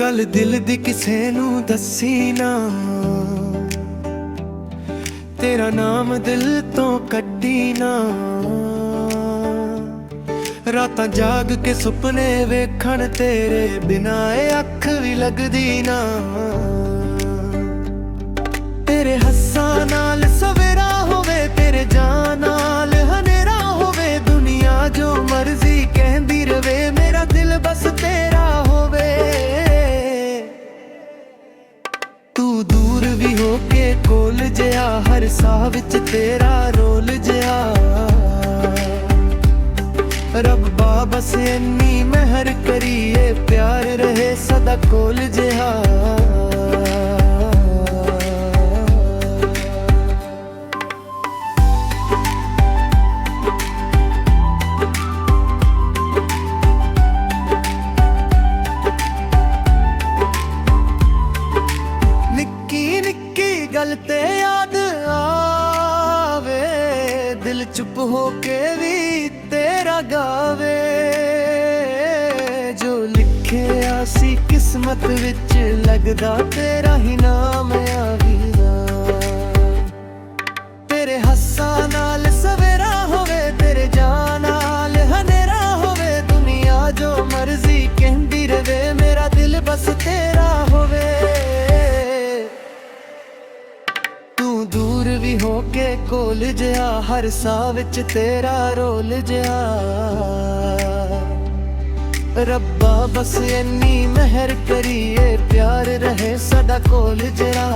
गल दिल दी किसे नू दसी ना, तेरा नाम दिल तो कड्डी ना। रातां जाग के सुपने वेखण तेरे बिना ए अख भी लगदी ना। तेरे हस्सां नाल सवेरा होवे, तेरे जान नाल हनेरा होवे। दुनिया जो मर्जी कहंदी रवे, मेरा दिल बस तेरा होवे। तू दूर भी होके कोल जिहा, हर साह विच तेरा रोल जिहा। रब्बा बस इन्नी मेहर करिए, प्यार रहे सदा कोल जिहा। गल ते याद आवे, दिल चुप होके भी तेरा गावे। जो लिखे आसी किस्मत विच लगदा तेरा ही नाम आवीदा। तेरे हस्सा नाल सवेरा होवे, तेरे जान नाल हनेरा होवे। दुनिया जो मर्जी कहंदी रवे, मेरा दिल बस तेरा होवे। दूर भी होके कोल जिहा, हर साह विच तेरा रोल जिहा। रब्बा बस इन्नी मेहर करिए, प्यार रहे सदा कोल जिहा।